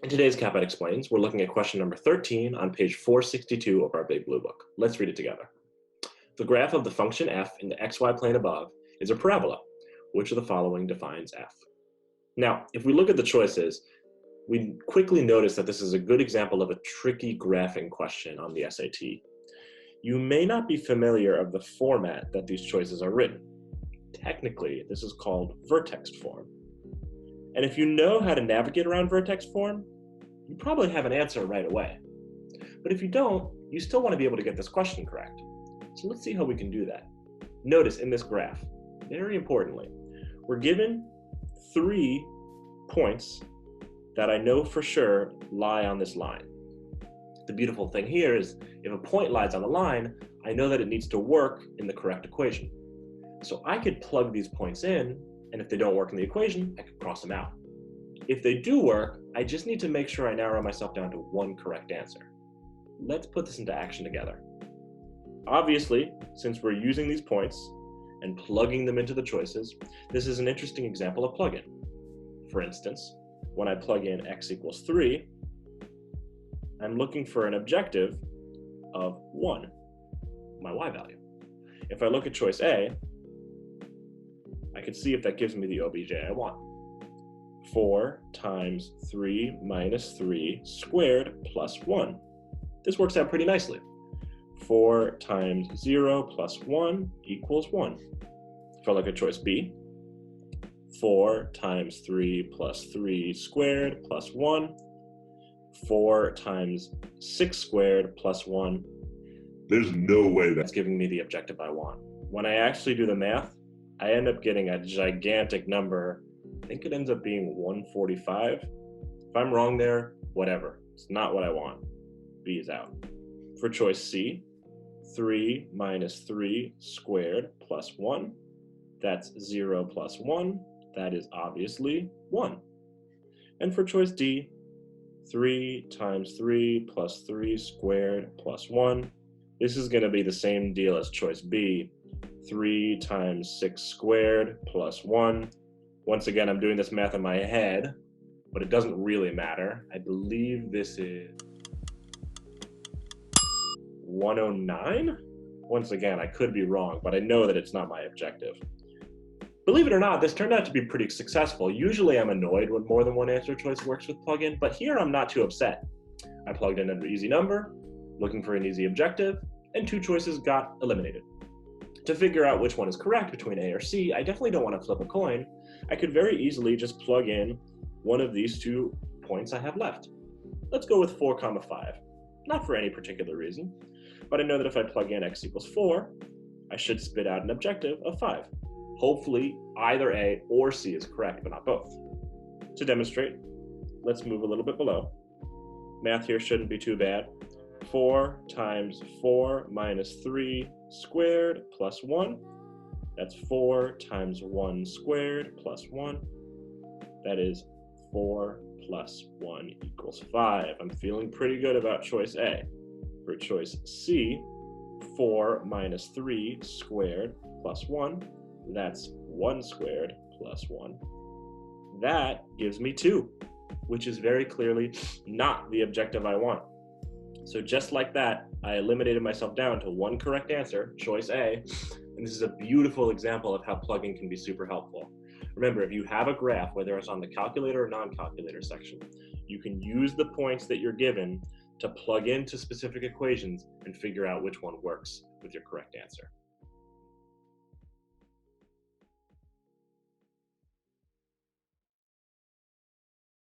In today's CapEd Explains, we're looking at question number 13 on page 462 of our Big Blue Book. Let's read it together. The graph of the function f in the xy plane above is a parabola. Which of the following defines f? Now, if we look at the choices, we quickly notice that this is a good example of a tricky graphing question on the SAT. You may not be familiar of the format that these choices are written. Technically, this is called vertex form. And if you know how to navigate around vertex form, you probably have an answer right away. But if you don't, you still want to be able to get this question correct. So let's see how we can do that. Notice in this graph, very importantly, we're given 3 points that I know for sure lie on this line. The beautiful thing here is if a point lies on the line, I know that it needs to work in the correct equation. So I could plug these points in, and if they don't work in the equation, I could cross them out. If they do work, I just need to make sure I narrow myself down to one correct answer. Let's put this into action together. Obviously, since we're using these points and plugging them into the choices, this is an interesting example of plug-in. For instance, when I plug in x equals 3, I'm looking for an objective of 1, my y value. If I look at choice A, I can see if that gives me the OBJ I want. 4 times 3 minus 3 squared plus 1. This works out pretty nicely. 4 times 0 plus 1 equals 1. If I look at choice B, 4 times 3 plus 3 squared plus 1. 4 times 6 squared plus 1. There's no way that's giving me the objective I want. When I actually do the math, I end up getting a gigantic number. I think it ends up being 145. If I'm wrong there, whatever. It's not what I want. B is out. For choice C, 3 minus 3 squared plus 1. That's 0 plus 1. That is obviously 1. And for choice D, 3 times 3 plus 3 squared plus 1. This is going to be the same deal as choice B. 3 times 6 squared plus 1. Once again, I'm doing this math in my head, but it doesn't really matter. I believe this is 109? Once again, I could be wrong, but I know that it's not my objective. Believe it or not, this turned out to be pretty successful. Usually I'm annoyed when more than one answer choice works with plugin, but here I'm not too upset. I plugged in an easy number, looking for an easy objective, and 2 choices got eliminated. To figure out which one is correct between A or C, I definitely don't want to flip a coin. I could very easily just plug in one of these 2 points I have left. Let's go with 4, 5. Not for any particular reason, but I know that if I plug in x equals 4, I should spit out an objective of 5. Hopefully, either A or C is correct, but not both. To demonstrate, let's move a little bit below. Math here shouldn't be too bad. 4 times 4 minus 3 squared plus 1. That's 4 times 1 squared plus 1. That is 4 plus 1 equals 5. I'm feeling pretty good about choice A. For choice C, 4 minus 3 squared plus 1. That's 1 squared plus 1. That gives me 2, which is very clearly not the objective I want. So just like that, I eliminated myself down to one correct answer, choice A, and this is a beautiful example of how plugging can be super helpful. Remember, if you have a graph, whether it's on the calculator or non-calculator section, you can use the points that you're given to plug into specific equations and figure out which one works with your correct answer.